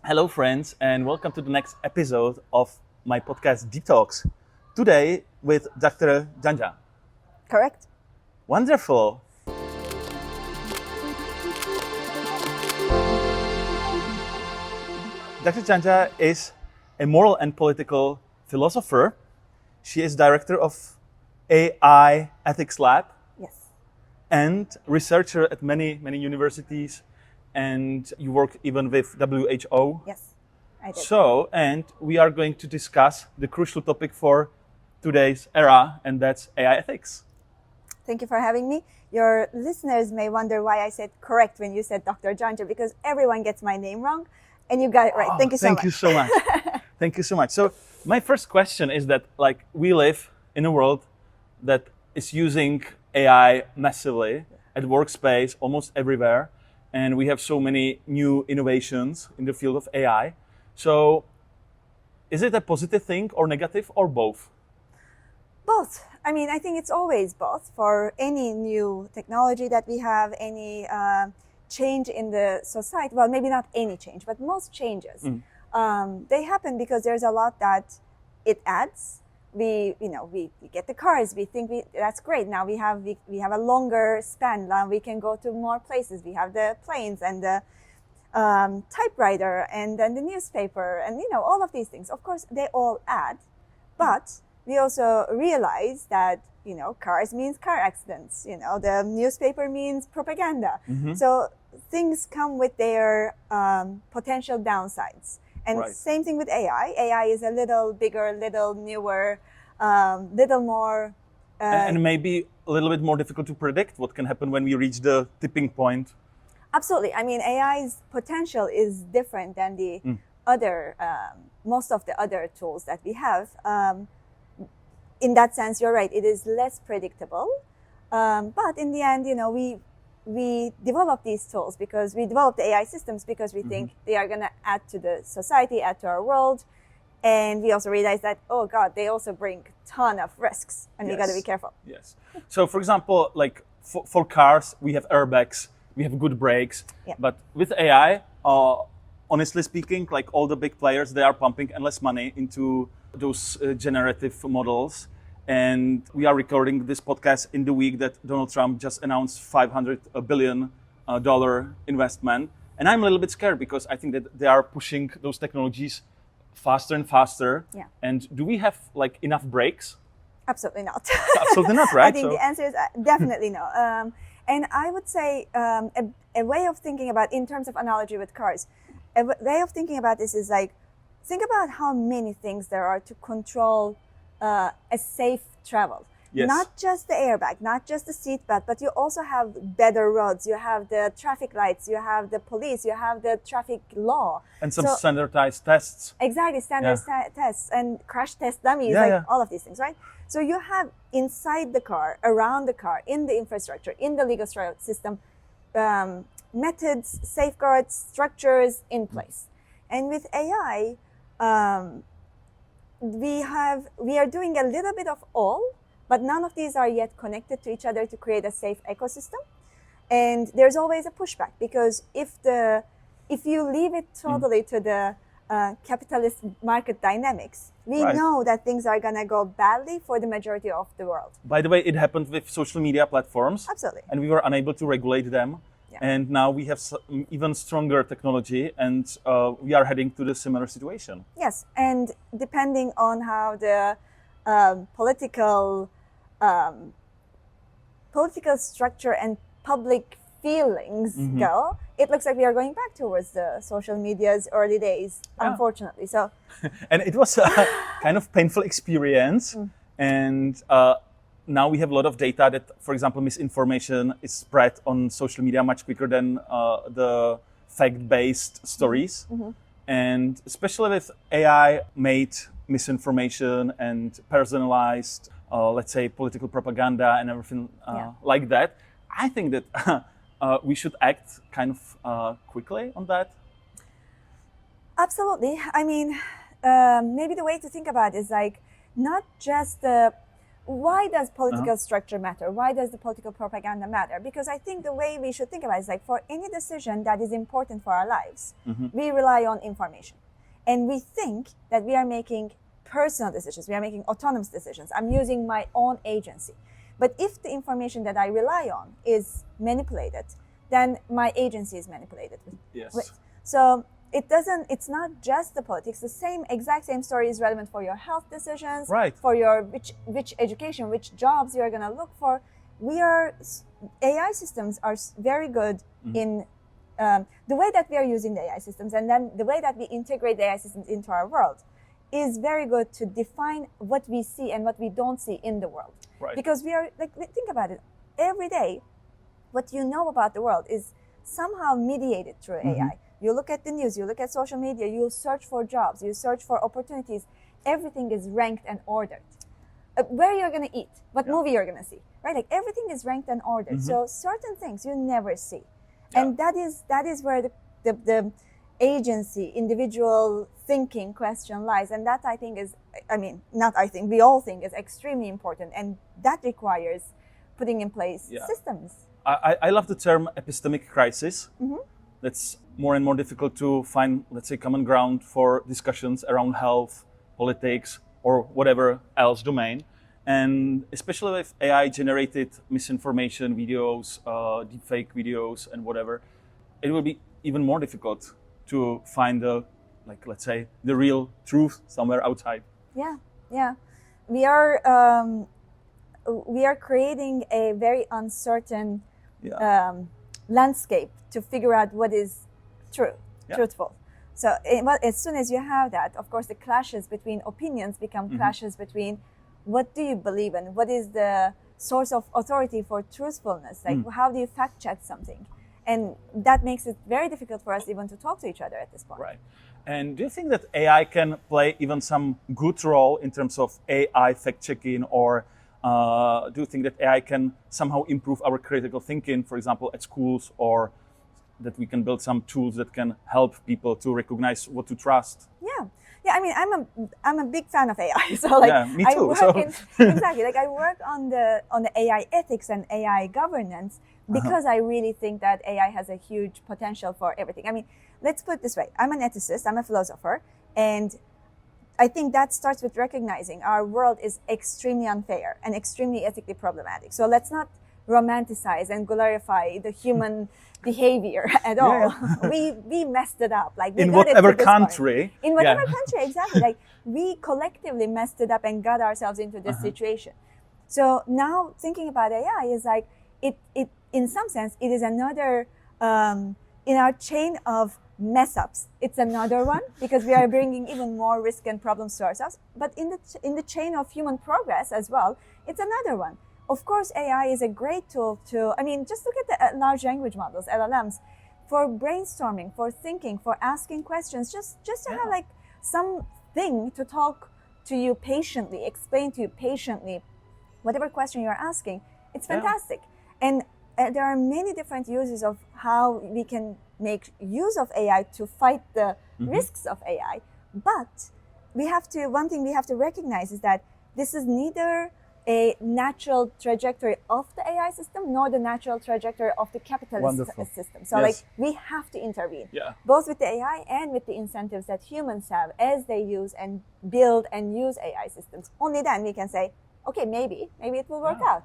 Hello, friends, and welcome to the next episode of my podcast Detox. Today with Dr. Canca. Correct. Wonderful. Dr. Canca is a moral and political philosopher. She is director of AI Ethics Lab Yes. and researcher at many universities, and you work even with WHO. Yes, I did. So, and we are going to discuss the crucial topic for today's era, and that's AI ethics. Thank you for having me. Your listeners may wonder why I said correct when you said Dr. Canca, because everyone gets my name wrong, and you got it right. Thank you so much. Thank you so much. Thank you so much. So, my first question is that, we live in a world that is using AI massively at workspace, almost everywhere, and we have so many new innovations in the field of AI. So, is it a positive thing or negative or both? Both. I think it's always both. For any new technology that we have, any change in the society, well, maybe not any change, but most changes, they happen because there's a lot that it adds. We get the cars. We think that's great. Now we have a longer span. Now we can go to more places. We have the planes and the typewriter and then the newspaper and all of these things. Of course, they all add, but we also realize that cars means car accidents. The newspaper means propaganda. So things come with their potential downsides. And Right. same thing with AI. AI is a little bigger, little newer, little more. And maybe a little bit more difficult to predict what can happen when we reach the tipping point. Absolutely. AI's potential is different than the other, most of the other tools that we have. In that sense, you're right. It is less predictable. But in the end, we develop these tools because we develop the AI systems because we think they are going to add to the society, add to our world. And we also realize that, oh God, they also bring a ton of risks and we got to be careful. Yes. So, for example, for cars, we have airbags, we have good brakes. Yeah. But with AI, honestly speaking, all the big players, they are pumping endless money into those generative models. And we are recording this podcast in the week that Donald Trump just announced $500 billion investment. And I'm a little bit scared because I think that they are pushing those technologies faster and faster. Yeah. And do we have enough brakes? Absolutely not. Absolutely not, right? I think the answer is definitely no. And I would say a way of thinking about, in terms of analogy with cars, a way of thinking about this is think about how many things there are to control a safe travel. Yes. Not just the airbag, not just the seatbelt, but you also have better roads. You have the traffic lights, you have the police, you have the traffic law. And some standardized tests. Exactly, tests and crash test dummies, all of these things, right? So you have inside the car, around the car, in the infrastructure, in the legal system, methods, safeguards, structures in place. And with AI, we are doing a little bit of all, but none of these are yet connected to each other to create a safe ecosystem. And there's always a pushback because if you leave it totally to the capitalist market dynamics, we know that things are going to go badly for the majority of the world. By the way, it happened with social media platforms. Absolutely. And we were unable to regulate them. Yeah. And now we have even stronger technology, and we are heading to the similar situation. Yes, and depending on how the political structure and public feelings go, it looks like we are going back towards the social media's early days, unfortunately. So, and it was a kind of painful experience. And now we have a lot of data that, for example, misinformation is spread on social media much quicker than the fact-based stories. And especially with AI-made misinformation and personalized, let's say, political propaganda and everything like that, I think that we should act kind of quickly on that. Absolutely. Maybe the way to think about it is not just the why does political structure matter? Why does the political propaganda matter? Because I think the way we should think about it is like for any decision that is important for our lives, we rely on information. And we think that we are making personal decisions. We are making autonomous decisions. I'm using my own agency. But if the information that I rely on is manipulated, then my agency is manipulated. Yes. So it's not just the politics. The exact same story is relevant for your health decisions, right, for your which education, which jobs you're going to look for. AI systems are very good in the way that we are using the AI systems, and then the way that we integrate the AI systems into our world is very good to define what we see and what we don't see in the world. Right. Because we are think about it, every day, what you know about the world is somehow mediated through AI. You look at the news, you look at social media, you search for jobs, you search for opportunities. Everything is ranked and ordered. Where you're going to eat, what movie you're going to see, right? Like everything is ranked and ordered. So certain things you never see. And that is where the agency, individual thinking question lies. And that I think is, we all think is extremely important. And that requires putting in place systems. I love the term epistemic crisis. It's more and more difficult to find, let's say, common ground for discussions around health, politics, or whatever else domain. And especially with AI-generated misinformation videos, deepfake videos, and whatever, it will be even more difficult to find the real truth somewhere outside. Yeah. We are creating a very uncertain landscape to figure out what is truthful. So as soon as you have that, of course, the clashes between opinions become clashes between what do you believe in, what is the source of authority for truthfulness, like how do you fact check something? And that makes it very difficult for us even to talk to each other at this point. Right. And do you think that AI can play even some good role in terms of AI fact checking, or do you think that AI can somehow improve our critical thinking, for example, at schools, or that we can build some tools that can help people to recognize what to trust? Yeah, I mean, I'm a big fan of AI. So me too. Exactly, like I work on the AI ethics and AI governance because I really think that AI has a huge potential for everything. I mean, let's put it this way: I'm an ethicist, I'm a philosopher, and I think that starts with recognizing our world is extremely unfair and extremely ethically problematic. So let's not romanticize and glorify the human behavior at all. We messed it up. Like in whatever country. In whatever country, exactly. Like we collectively messed it up and got ourselves into this situation. So now thinking about AI is like it in some sense it is another in our chain of mess ups. It's another one because we are bringing even more risk and problems to ourselves. But in the chain of human progress as well, it's another one. Of course, AI is a great tool to, just look at the large language models, LLMs, for brainstorming, for thinking, for asking questions, just to have like something to talk to you patiently, explain to you patiently, whatever question you're asking. It's fantastic. And there are many different uses of how we can make use of AI to fight the risks of AI. But one thing we have to recognize is that this is neither a natural trajectory of the AI system, nor the natural trajectory of the capitalist system. So we have to intervene, both with the AI and with the incentives that humans have as they use and build and use AI systems. Only then we can say, okay, maybe it will work out.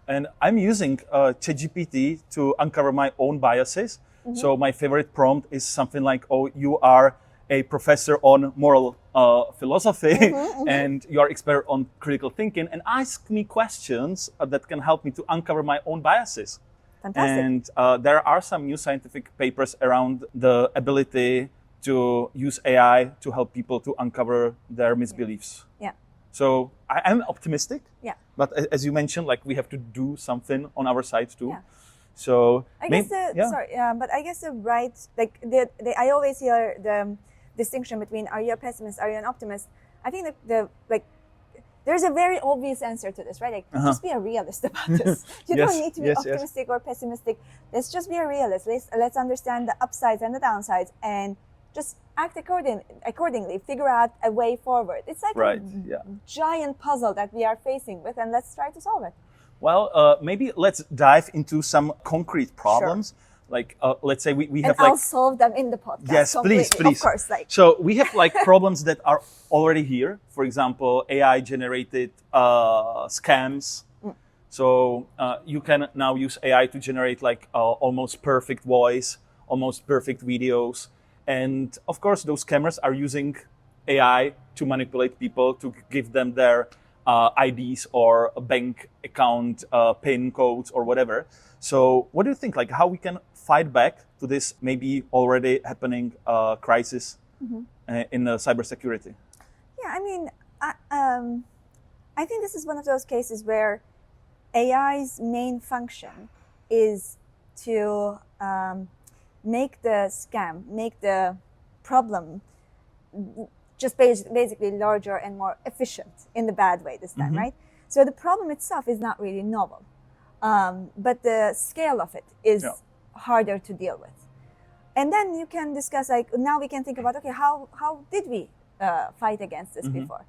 And I'm using ChatGPT to uncover my own biases. So my favorite prompt is something like, oh, you are a professor on moral philosophy and you are expert on critical thinking, and ask me questions that can help me to uncover my own biases. Fantastic. And there are some new scientific papers around the ability to use AI to help people to uncover their misbeliefs. Yeah. So I'm optimistic. Yeah. But as you mentioned, like we have to do something on our side too. Yeah. So I guess I always hear the distinction between are you a pessimist, are you an optimist? I think there's a very obvious answer to this, right? Like just be a realist about this. You don't need to be optimistic or pessimistic. Let's just be a realist. Let's understand the upsides and the downsides and just act accordingly, figure out a way forward. It's like Right. a giant puzzle that we are facing with, and let's try to solve it. Well, maybe let's dive into some concrete problems. Like, let's say we And have I'll like, solve them in the podcast. yes, please, completely. please. Of course, like So we have like problems that are already here. For example, AI generated scams. So you can now use AI to generate like almost perfect voice, almost perfect videos. And of course, those scammers are using AI to manipulate people, to give them their IDs or a bank account PIN codes or whatever. So what do you think, like how we can fight back to this maybe already happening crisis in cybersecurity? Yeah, I mean, I think this is one of those cases where AI's main function is to make the scam, make the problem just basically larger and more efficient in the bad way this time, right? So the problem itself is not really novel, but the scale of it is harder to deal with. And then you can discuss, like, now we can think about, okay, how did we fight against this before?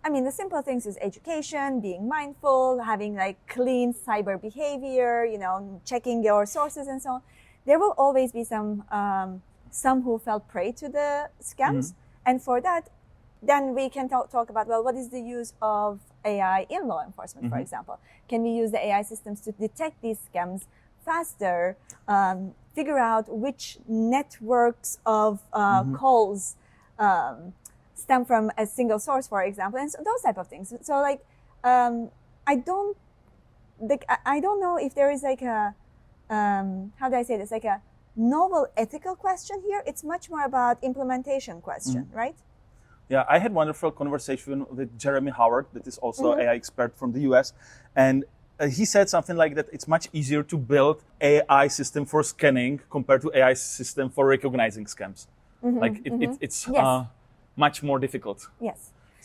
I mean, the simple things is education, being mindful, having like clean cyber behavior, you know, checking your sources and so on. There will always be some who fell prey to the scams. And for that, then we can talk about, well, what is the use of AI in law enforcement, for example? Can we use the AI systems to detect these scams faster, figure out which networks of calls stem from a single source, for example, and so those type of things. So like, I don't know if there is like a, how do I say this, like a novel ethical question here. It's much more about implementation question, right? Yeah, I had wonderful conversation with Jeremy Howard, that is also AI expert from the US, and he said something like that it's much easier to build AI system for scanning compared to AI system for recognizing scams. Like it's much more difficult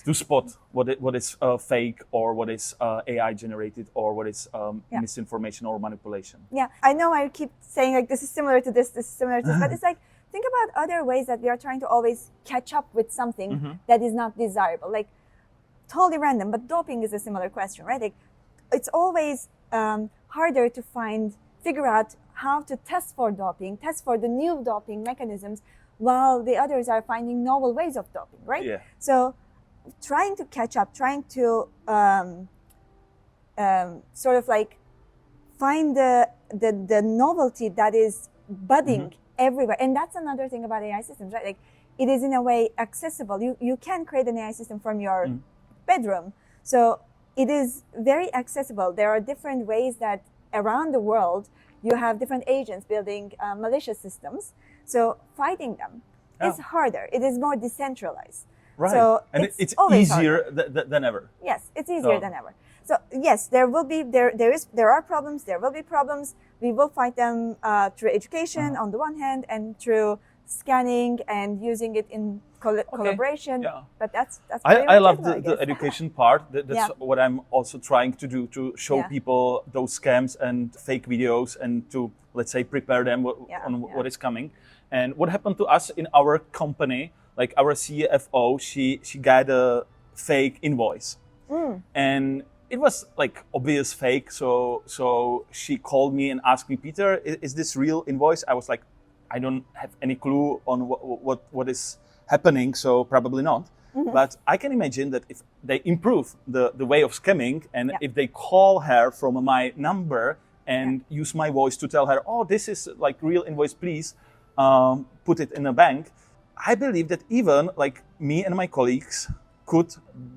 to spot what is fake or what is AI generated or what is misinformation or manipulation. Yeah, I know I keep saying like this is similar to this is similar to this, but it's like, think about other ways that we are trying to always catch up with something that is not desirable. Like, totally random, but doping is a similar question, right? Like, it's always harder to figure out how to test for doping, test for the new doping mechanisms, while the others are finding novel ways of doping, right? Yeah. So trying to catch up, trying to sort of like find the novelty that is budding everywhere. And that's another thing about AI systems, right? Like, it is in a way accessible. You can create an AI system from your bedroom. So it is very accessible. There are different ways that around the world you have different agents building malicious systems. So fighting them is harder. It is more decentralized. Right. So and it's easier than ever. Yes, it's easier than ever. So yes, there are problems. There will be problems. We will fight them through education on the one hand, and through scanning and using it in collaboration. Yeah. But that's I love the education part. That's what I'm also trying to do, to show people those scams and fake videos, and to, let's say, prepare them on what is coming. And what happened to us in our company, like our CFO, she got a fake invoice. And it was like obvious fake. So she called me and asked me, Peter, is this real invoice? I was like, I don't have any clue on what is happening, so probably not. But I can imagine that if they improve the way of scamming, and if they call her from my number and use my voice to tell her, oh, this is like real invoice, please put it in a bank. I believe that even like me and my colleagues could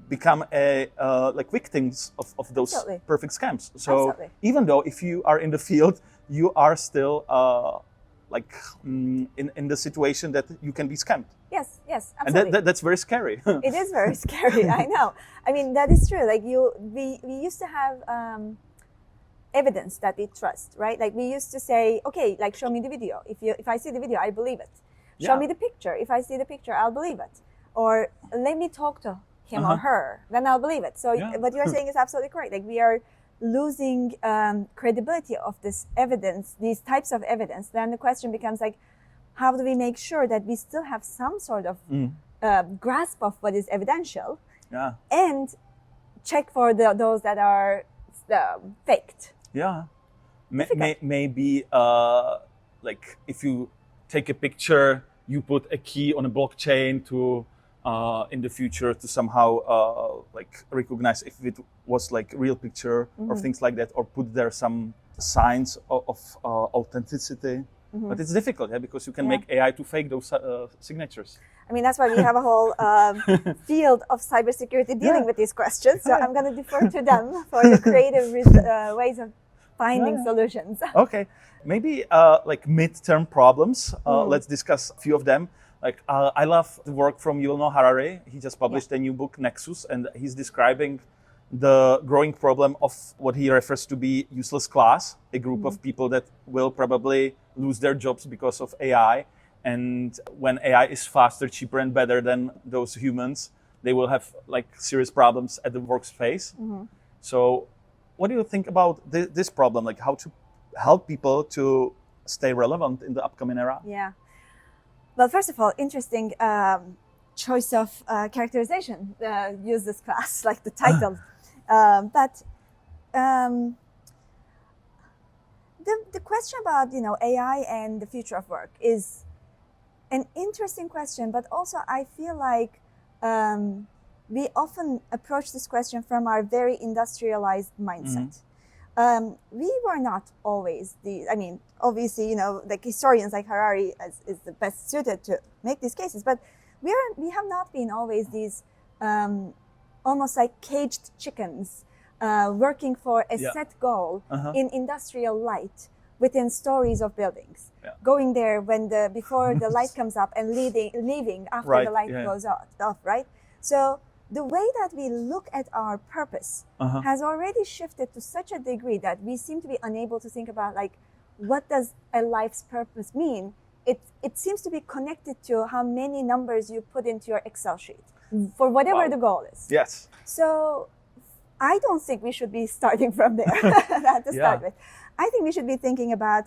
become like victims of those perfect scams. So even though if you are in the field, you are still in the situation that you can be scammed. Yes, absolutely. And that's very scary. It is very scary. I know. I mean, that is true. Like we used to have evidence that we trust, right? Like we used to say, okay, like show me the video. If I see the video, I believe it. Show me the picture. If I see the picture, I'll believe it. Or let me talk to him or her, then I'll believe it. So what you're saying is absolutely correct. Like we are losing credibility of this evidence, these types of evidence. Then the question becomes like, how do we make sure that we still have some sort of grasp of what is evidential, and check for those that are faked? Yeah, maybe like if you take a picture, you put a key on a blockchain to in the future to somehow like recognize if it was like real picture or things like that, or put there some signs of authenticity. But it's difficult, because you can make AI to fake those signatures. I mean, that's why we have a whole field of cybersecurity dealing with these questions. So I'm going to defer to them for the creative ways of finding solutions. Okay, maybe like midterm problems. Let's discuss a few of them. Like I love the work from Yuval Noah Harari. He just published a new book, Nexus, and he's describing the growing problem of what he refers to be useless class, a group of people that will probably lose their jobs because of AI. And when AI is faster, cheaper, and better than those humans, they will have like serious problems at the workspace. So what do you think about this problem? Like how to help people to stay relevant in the upcoming era? Yeah. Well, first of all, interesting choice of characterization, use this class, like the title. But the question about AI and the future of work is an interesting question, but also I feel like we often approach this question from our very industrialized mindset. We were not always obviously, like historians like Harari is the best suited to make these cases, but we have not been always these almost like caged chickens working for a set goal in industrial light within stories of buildings, going there before the light comes up and leaving after the light goes off, right? So the way that we look at our purpose has already shifted to such a degree that we seem to be unable to think about, like, what does a life's purpose mean? It seems to be connected to how many numbers you put into your Excel sheet for whatever the goal is. Yes. So I don't think we should be starting from there to start with. I think we should be thinking about,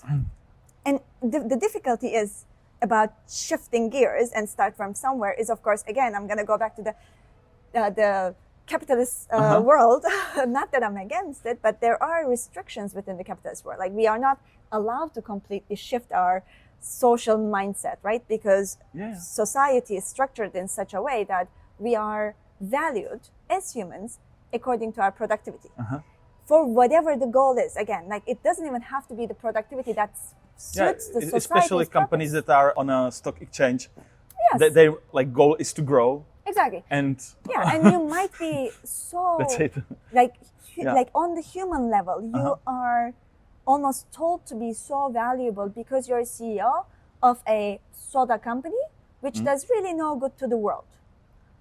and the difficulty is about shifting gears and start from somewhere is, of course, again, I'm going to go back to the capitalist world. Not that I'm against it, but there are restrictions within the capitalist world. Like, we are not allowed to completely shift our social mindset, right? Because society is structured in such a way that we are valued as humans according to our productivity. For whatever the goal is. Again, like, it doesn't even have to be the productivity that suits the society's especially companies purpose. that are on a stock exchange. Their like goal is to grow. Exactly. And and you might be so that's it. like on the human level, you are almost told to be so valuable because you're a CEO of a soda company, which does really no good to the world.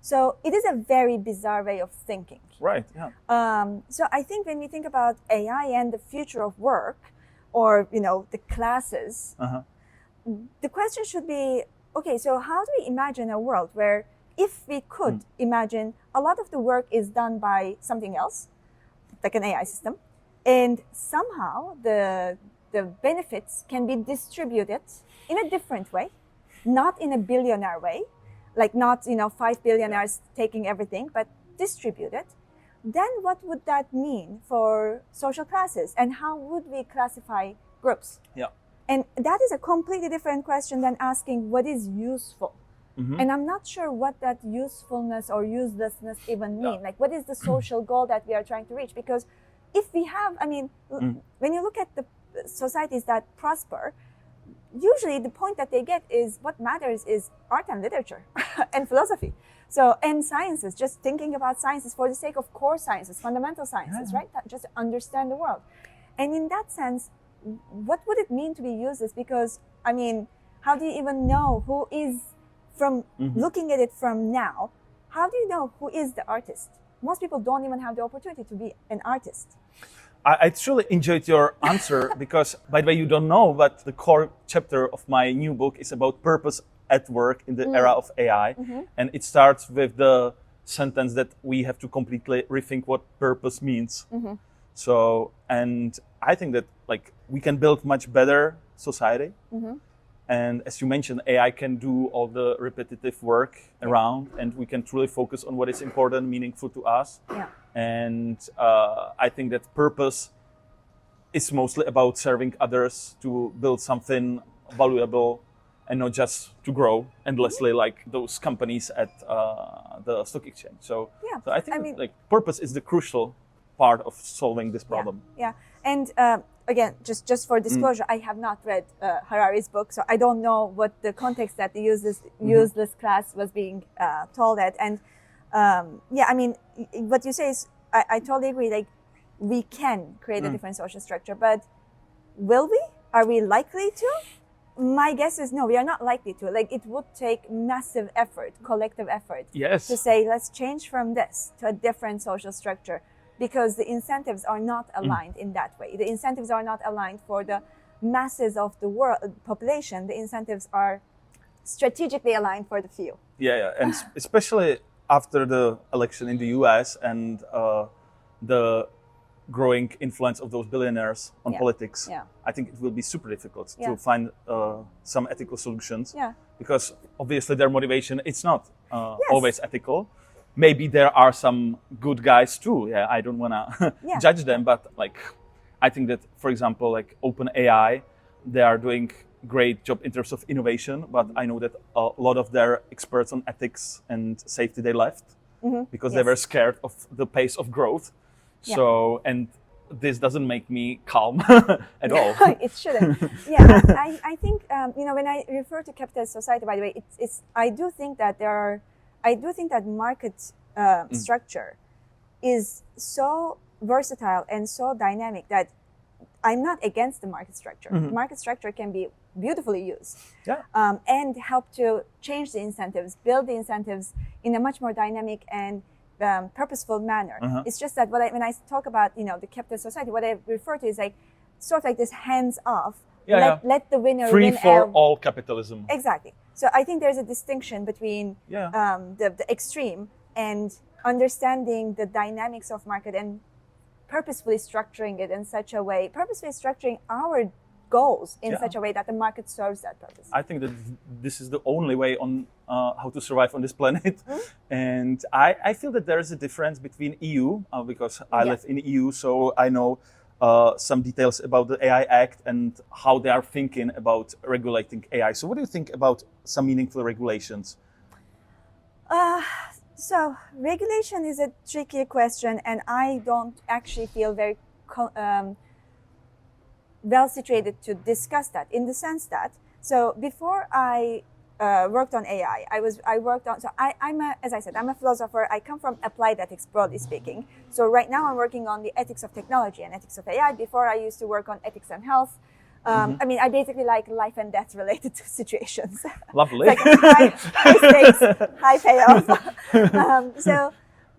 So it is a very bizarre way of thinking. Right. Yeah. So I think when we think about AI and the future of work, or the classes, the question should be, okay, so how do we imagine a world where, if we could imagine, a lot of the work is done by something else, like an AI system, and somehow the benefits can be distributed in a different way, not in a billionaire way, like not 5 billionaires taking everything, but distributed. Then what would that mean for social classes, and how would we classify groups? Yeah. And that is a completely different question than asking what is useful. And I'm not sure what that usefulness or uselessness even mean. Like, what is the social goal that we are trying to reach? Because if we have, when you look at the societies that prosper, usually the point that they get is what matters is art and literature and philosophy. So, and sciences, just thinking about sciences for the sake of core sciences, fundamental sciences, right? Just to understand the world. And in that sense, what would it mean to be useless? Because, how do you even know who is, from looking at it from now, how do you know who is the artist? Most people don't even have the opportunity to be an artist. I truly enjoyed your answer because, by the way, you don't know, but the core chapter of my new book is about purpose at work in the era of AI. And it starts with the sentence that we have to completely rethink what purpose means. So, and I think that, like, we can build much better society. And as you mentioned, AI can do all the repetitive work around, and we can truly focus on what is important, meaningful to us. Yeah. And I think that purpose is mostly about serving others, to build something valuable, and not just to grow endlessly like those companies at the stock exchange. So I think like purpose is the crucial part of solving this problem. Yeah. And again, just for disclosure, I have not read Harari's book, so I don't know what the context that the useless class was being told at. And I mean, what you say is, I totally agree. Like, we can create a different social structure, but will we? Are we likely to? My guess is no, we are not likely to. Like, it would take massive effort, collective effort, to say, let's change from this to a different social structure, because the incentives are not aligned in that way. The incentives are not aligned for the masses of the world population. The incentives are strategically aligned for the few. And especially after the election in the US and the growing influence of those billionaires on politics, I think it will be super difficult to find some ethical solutions, because obviously their motivation, it's not always ethical. Maybe there are some good guys too. I don't want to judge them, but like, I think that, for example, like OpenAI, they are doing great job in terms of innovation, but I know that a lot of their experts on ethics and safety, they left because they were scared of the pace of growth. So, and this doesn't make me calm at all. It shouldn't. I think, when I refer to capitalist society, by the way, I do think that market structure is so versatile and so dynamic that I'm not against the market structure. Market structure can be beautifully used and help to change the incentives, build the incentives in a much more dynamic and purposeful manner. It's just that when I talk about the capitalist society, what I refer to is like sort of like this hands-off. Let the winner free win. For all capitalism. Exactly. So I think there's a distinction between the extreme and understanding the dynamics of market and purposefully structuring it in such a way, purposefully structuring our goals in such a way that the market serves that purpose. I think that this is the only way on how to survive on this planet. And I feel that there is a difference between EU, because I live in EU, so I know some details about the AI Act and how they are thinking about regulating AI. So what do you think about some meaningful regulations? So regulation is a tricky question, and I don't actually feel very well situated to discuss that, in the sense that, so before I worked on AI, I'm a philosopher. I come from applied ethics, broadly speaking. So right now I'm working on the ethics of technology and ethics of AI. Before, I used to work on ethics and health. I mean, I basically like life and death related to situations. Lovely. Like high stakes, high payoff.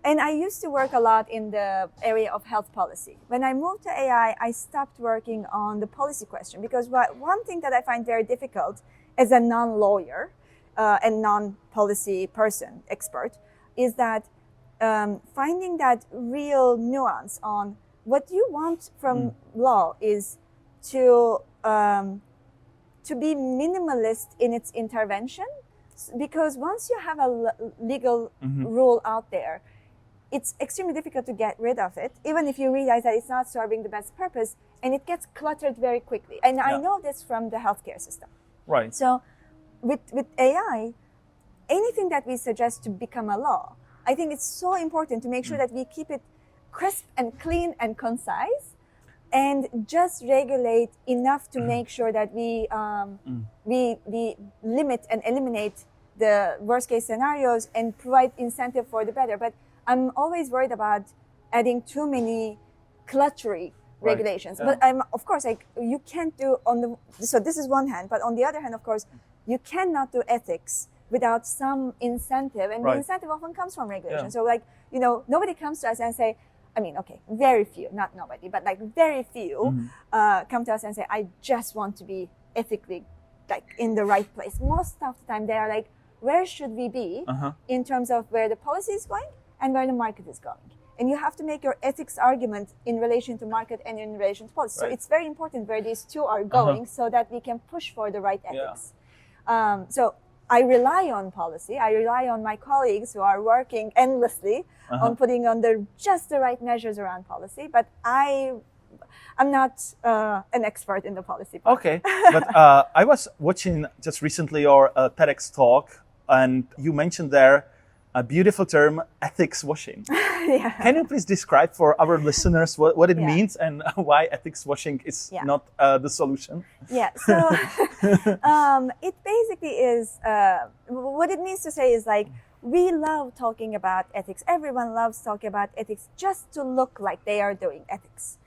And I used to work a lot in the area of health policy. When I moved to AI, I stopped working on the policy question, because one thing that I find very difficult as a non-lawyer and non-policy person, expert, is that finding that real nuance on what you want from law is to be minimalist in its intervention, because once you have a legal rule out there, it's extremely difficult to get rid of it, even if you realize that it's not serving the best purpose, and it gets cluttered very quickly. And I know this from the healthcare system. Right. So with AI, anything that we suggest to become a law, I think it's so important to make sure that we keep it crisp and clean and concise, and just regulate enough to make sure that we limit and eliminate the worst case scenarios and provide incentive for the better. But I'm always worried about adding too many cluttery regulations. But of course, like, you can't do so this is one hand, but on the other hand, of course, you cannot do ethics without some incentive, and the incentive often comes from regulation. So like, nobody comes to us and say, I mean, okay, very few, not nobody, but like very few come to us and say, I just want to be ethically like in the right place. Most of the time they are like, where should we be in terms of where the policy is going and where the market is going? And you have to make your ethics argument in relation to market and in relation to policy. So it's very important where these two are going so that we can push for the right ethics. So I rely on policy. I rely on my colleagues who are working endlessly on putting on just the right measures around policy. But I'm not an expert in the policy part. Okay, but I was watching just recently your TEDx talk, and you mentioned there a beautiful term, ethics washing. Yeah. Can you please describe for our listeners what it Yeah. means and why ethics washing is Yeah. not the solution? Yeah, so it basically is, what it means to say is like, we love talking about ethics. Everyone loves talking about ethics just to look like they are doing ethics.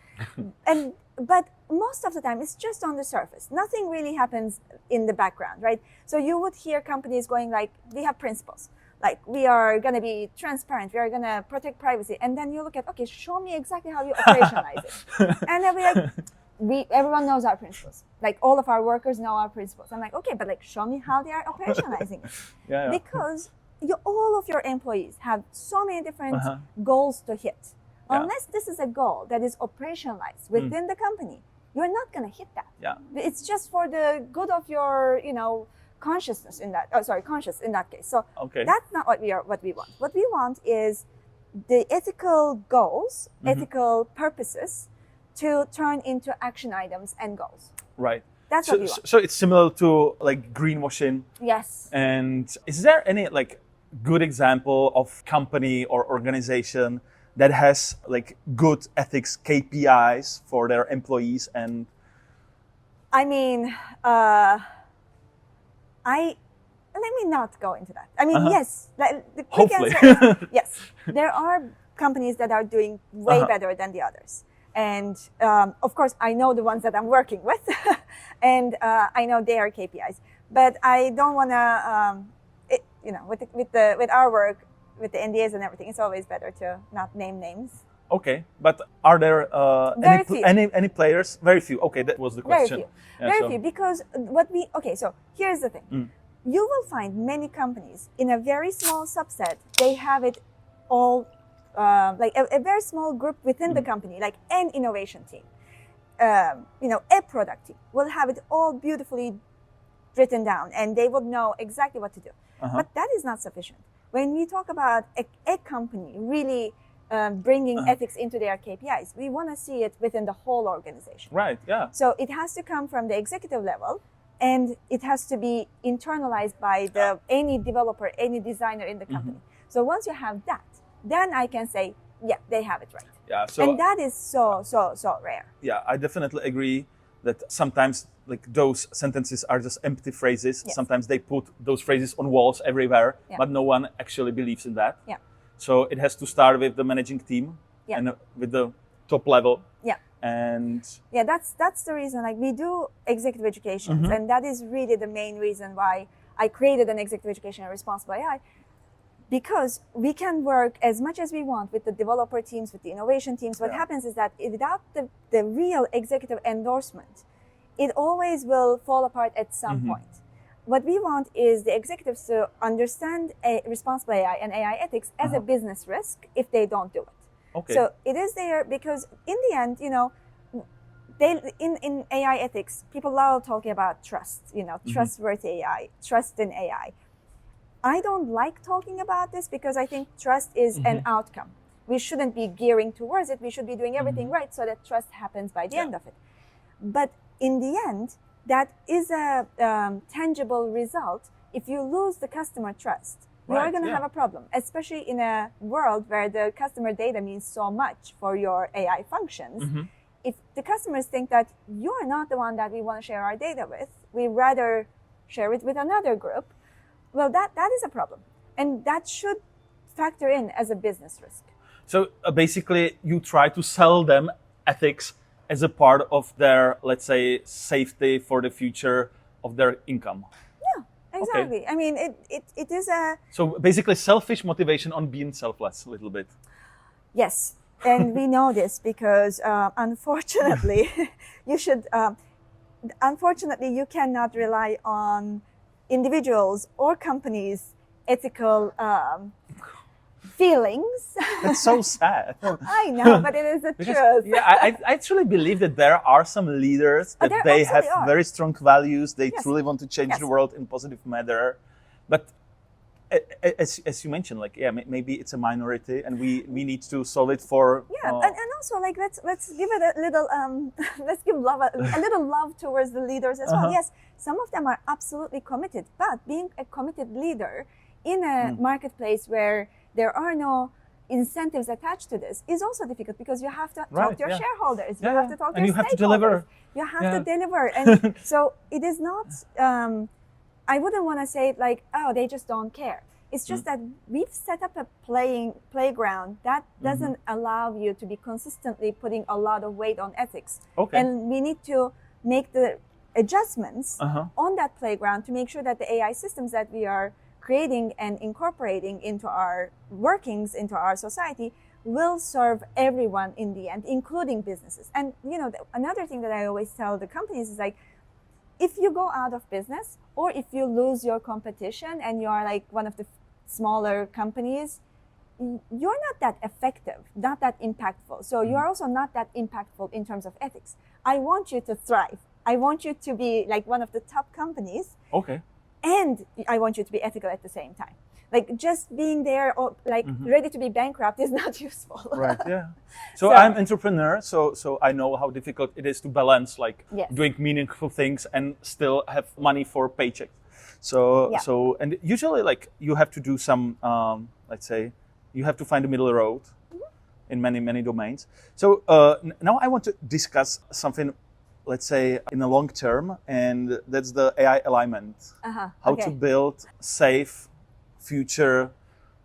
But most of the time, it's just on the surface. Nothing really happens in the background, right? So you would hear companies going like, we have principles. Like, we are going to be transparent. We are going to protect privacy. And then you look at, okay, show me exactly how you operationalize it. And then we're like, everyone knows our principles. Like, all of our workers know our principles. I'm like, okay, but like, show me how they are operationalizing it. Yeah. Because all of your employees have so many different goals to hit. Yeah. Unless this is a goal that is operationalized within the company, you're not going to hit that. Yeah. It's just for the good of your, consciousness in that. Conscious in that case. So that's not what we want. What we want is the ethical goals, ethical purposes, to turn into action items and goals. Right. That's what we want. So it's similar to like greenwashing. Yes. And is there any like good example of company or organization that has like good ethics KPIs for their employees? And I mean, let me not go into that. I mean, yes, the quick Hopefully. answer is yes. There are companies that are doing way better than the others. And of course, I know the ones that I'm working with, and I know their KPIs. But I don't want to, with our work, with the NDAs and everything, it's always better to not name names. Okay, but are there any players? Very few. Okay, that was the question. Very few, because so here's the thing. You will find many companies in a very small subset, they have it all, like a very small group within the company, like an innovation team, a product team will have it all beautifully written down, and they would know exactly what to do. But that is not sufficient. When we talk about a company really bringing ethics into their KPIs, we want to see it within the whole organization. Right, yeah. So it has to come from the executive level, and it has to be internalized by any developer, any designer in the company. So once you have that, then I can say, yeah, they have it right. Yeah. So, and that is so rare. Yeah, I definitely agree that sometimes like those sentences are just empty phrases. Yes. Sometimes they put those phrases on walls everywhere, Yeah. but no one actually believes in that. Yeah. So it has to start with the managing team and with the top level. Yeah. And yeah, that's the reason. Like, we do executive education, and that is really the main reason why I created an executive education and responsible AI, because we can work as much as we want with the developer teams, with the innovation teams. What happens is that without the real executive endorsement, it always will fall apart at some point. What we want is the executives to understand responsible AI and AI ethics as a business risk if they don't do it. okay. So it is there because in the end, in AI ethics, people love talking about trust, trustworthy AI, trust in AI. I don't like talking about this because I think trust is an outcome. We shouldn't be gearing towards it. We should be doing everything right so that trust happens by the end of it. But in the end, that is a tangible result. If you lose the customer trust, you're going to have a problem, especially in a world where the customer data means so much for your AI functions. If the customers think that you're not the one that we want to share our data with, we rather share it with another group, well, that is a problem. And that should factor in as a business risk. So basically, you try to sell them ethics as a part of their, let's say, safety for the future of their income. Yeah, exactly. Okay. I mean, it is a... So basically, selfish motivation on being selfless a little bit. Yes, and we know this because unfortunately, unfortunately, you cannot rely on individuals or companies' ethical feelings. That's so sad. I know, but it is the truth. Yeah, I truly believe that there are some leaders that there they have absolutely are. very strong values. They Yes. truly want to change Yes. the world in a positive manner. But as you mentioned, like, yeah, maybe it's a minority, and we need to solve it for. Yeah, and also like let's give it a little let's give love a little love towards the leaders as well. Yes, some of them are absolutely committed, but being a committed leader in a marketplace where there are no incentives attached to this is also difficult, because you have to talk to your shareholders, you have to talk to your you have stakeholders, to deliver. you have to deliver, and so it is not. I wouldn't want to say it like, oh, they just don't care. It's just that we've set up a playground that doesn't allow you to be consistently putting a lot of weight on ethics. Okay. And we need to make the adjustments on that playground to make sure that the AI systems that we are creating and incorporating into our workings, into our society, will serve everyone in the end, including businesses. And another thing that I always tell the companies is like, if you go out of business, or if you lose your competition and you are like one of the smaller companies, you're not that effective, not that impactful. So you're also not that impactful in terms of ethics. I want you to thrive. I want you to be like one of the top companies. Okay. And I want you to be ethical at the same time. Like just being there or like ready to be bankrupt is not useful. Right. Yeah. So I'm entrepreneur. So I know how difficult it is to balance like doing meaningful things and still have money for paycheck. So and usually like you have to do some let's say you have to find a middle road in many domains. So now I want to discuss something, let's say, in the long term, and that's the AI alignment. How to build safe future,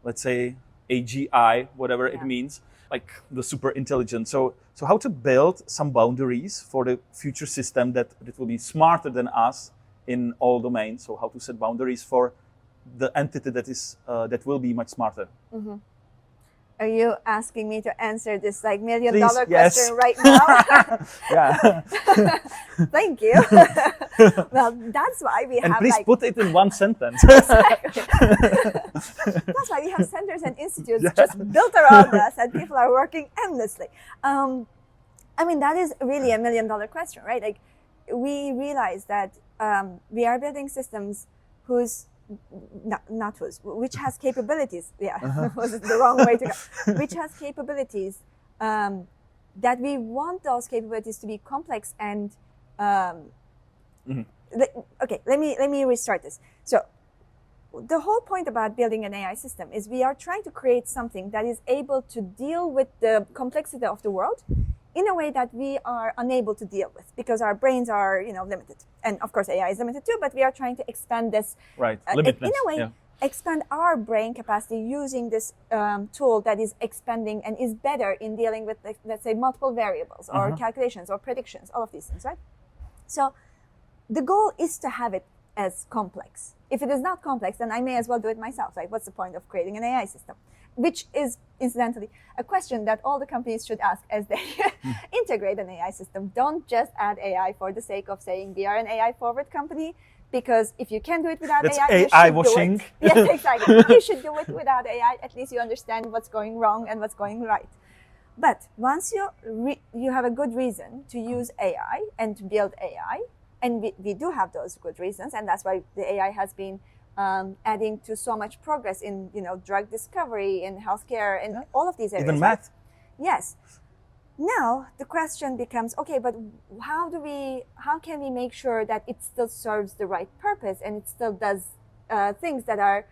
let's say, AGI, whatever it means, like the super intelligent. So how to build some boundaries for the future system that will be smarter than us in all domains. So how to set boundaries for the entity that will be much smarter. Are you asking me to answer this like $1 million yes. question right now? Yeah. Thank you. Well, that's why we have. And please put it in one sentence. Exactly. That's why we have centers and institutes just built around us, and people are working endlessly. I mean, that is really $1 million question, right? Like, we realize that we are building systems which has capabilities. Was the wrong way to go. Which has capabilities that we want those capabilities to be complex and. Okay, let me restart this. So, the whole point about building an AI system is we are trying to create something that is able to deal with the complexity of the world in a way that we are unable to deal with, because our brains are, limited. And of course, AI is limited too, but we are trying to expand this. Right, in a way, expand our brain capacity using this tool that is expanding and is better in dealing with, let's say, multiple variables or calculations or predictions, all of these things, right? So the goal is to have it as complex. If it is not complex, then I may as well do it myself. Like, what's the point of creating an AI system? Which is, incidentally, a question that all the companies should ask as they integrate an AI system. Don't just add AI for the sake of saying we are an AI-forward company, because if you can do it without that's AI, AI you should washing. do it. Yes, exactly. You should do it without AI. At least you understand what's going wrong and what's going right. But once you have a good reason to use AI and to build AI, and we do have those good reasons, and that's why the AI has been adding to so much progress in drug discovery, in healthcare, and all of these areas. Even math. Yes. Now the question becomes, okay, but how can we make sure that it still serves the right purpose and it still does things that are,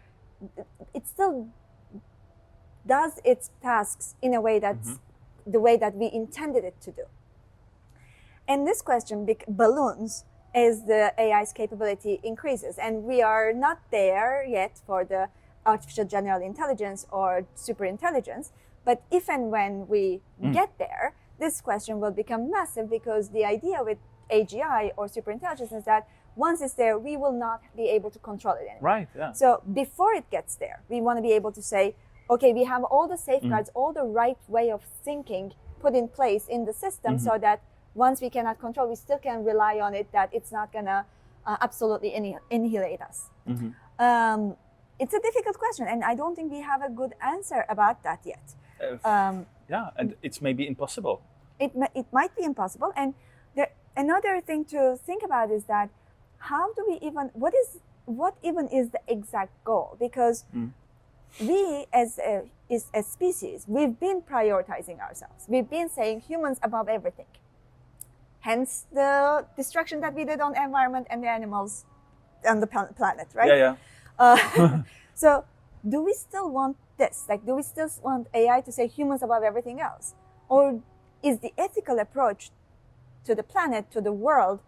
it still does its tasks in a way that's the way that we intended it to do. And this question balloons as the AI's capability increases. And we are not there yet for the artificial general intelligence or super intelligence. But if and when we get there, this question will become massive, because the idea with AGI or super intelligence is that once it's there, we will not be able to control it anymore. Right, yeah. So before it gets there, we want to be able to say, okay, we have all the safeguards, all the right way of thinking put in place in the system, so that once we cannot control, we still can rely on it, that it's not going to absolutely annihilate us. it's a difficult question, and I don't think we have a good answer about that yet. And it's maybe impossible. It might be impossible. And another thing to think about is that how do we even, what even is the exact goal? Because we as a species, we've been prioritizing ourselves. We've been saying humans above everything. Hence the destruction that we did on the environment and the animals on the planet, right? So do we still want this? Like, do we still want AI to say humans above everything else? Or is the ethical approach to the planet, to the world,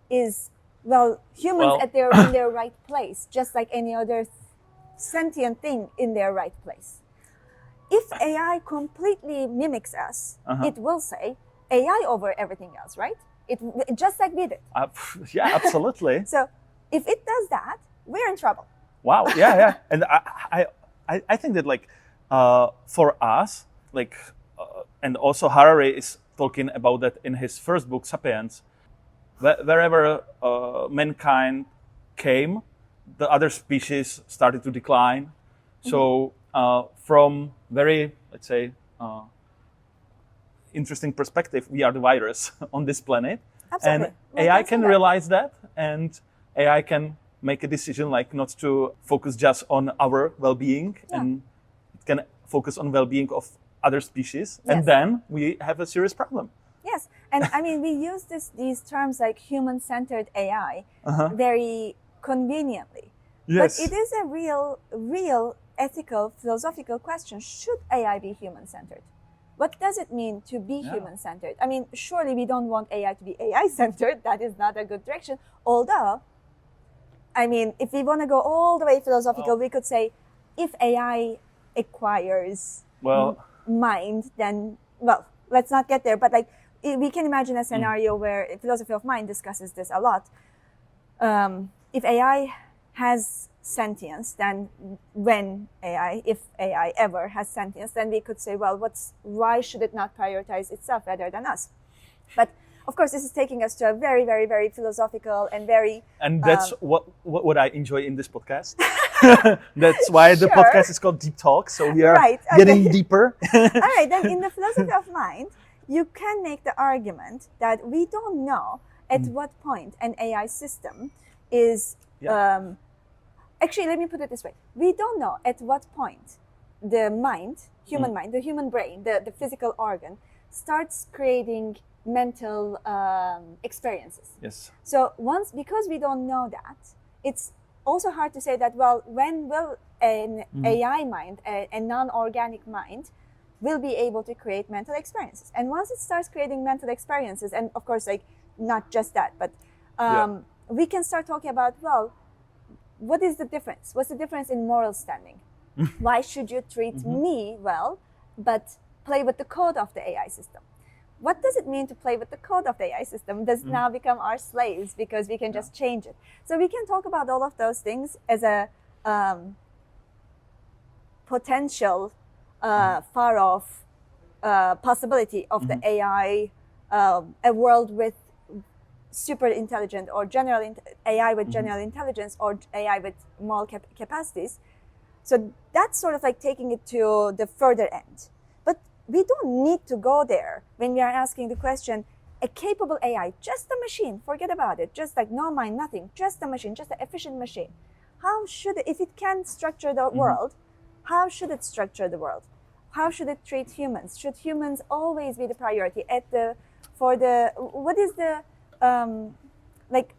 is, well, humans in their right place, just like any other sentient thing in their right place? If AI completely mimics us, it will say AI over everything else, right? It just like we did. Yeah, absolutely. So if it does that, we're in trouble. Wow. Yeah. And I think that, like, for us, like, and also Harari is talking about that in his first book, *Sapiens*. Wherever mankind came, the other species started to decline. So from very, let's say, interesting perspective, we are the virus on this planet. Absolutely. And AI can realize that, and AI can make a decision, like, not to focus just on our well-being, and it can focus on well-being of other species, and then we have a serious problem. Yes, and I mean, we use these terms like human-centered AI very conveniently. Yes. But it is a real ethical, philosophical question. Should AI be human-centered? What does it mean to be human-centered? I mean, surely we don't want AI to be AI-centered. That is not a good direction. Although, I mean, if we want to go all the way philosophical, we could say, if AI acquires mind, then, well, let's not get there. But, like, we can imagine a scenario where philosophy of mind discusses this a lot. If AI has sentience, then if AI ever has sentience, then we could say, well, why should it not prioritize itself rather than us? But of course, this is taking us to a very, very, very philosophical and very... And that's what I enjoy in this podcast. That's why the podcast is called Deep Talk. So we are getting deeper. All right, then in the philosophy of mind, you can make the argument that we don't know at what point an AI system is... actually, let me put it this way. We don't know at what point the mind, human mind, the human brain, the physical organ, starts creating mental experiences. Yes. So because we don't know that, it's also hard to say that, well, when will an AI mind, a non-organic mind, will be able to create mental experiences? And once it starts creating mental experiences, and of course, like, not just that, but we can start talking about, well, what is the difference? What's the difference in moral standing? Why should you treat me well, but play with the code of the AI system? What does it mean to play with the code of the AI system? Does it now become our slaves because we can just change it? So we can talk about all of those things as a potential far-off possibility of the AI, a world with super intelligent or AI with general intelligence, or AI with moral capacities. So that's sort of like taking it to the further end. But we don't need to go there when we are asking the question, a capable AI, just a machine, forget about it, just like no mind, nothing, just a machine, just an efficient machine. How should it, if it can structure the world, how should it structure the world? How should it treat humans? Should humans always be the priority what is the, like,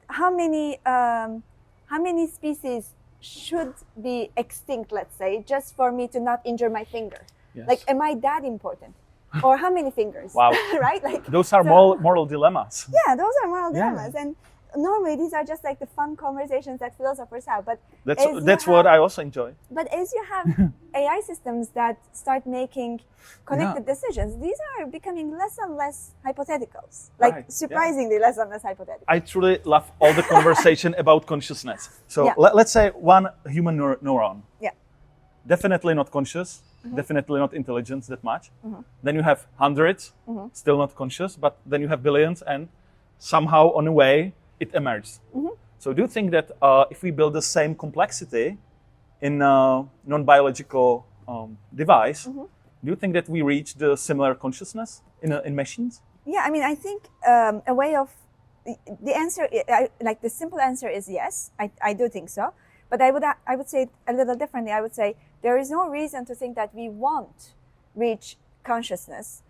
how many species should be extinct, let's say, just for me to not injure my finger? Yes. Like, am I that important? Or how many fingers? Wow. Right? Like, those are moral dilemmas. Yeah, those are moral dilemmas. And normally these are just like the fun conversations that philosophers have. But that's what I also enjoy. But as you have AI systems that start making connected decisions, these are becoming less and less hypotheticals. Like, surprisingly less and less hypothetical. I truly love all the conversation about consciousness. So let's say one human neuron. Yeah. Definitely not conscious. Definitely not intelligent that much. Then you have hundreds, still not conscious, but then you have billions, and somehow on a way it emerges. So do you think that if we build the same complexity in a non-biological device, do you think that we reach the similar consciousness in machines? Yeah, I mean, I think a way of the answer, like the simple answer is yes. I do think so, but I would say it a little differently. I would say there is no reason to think that we won't reach consciousness,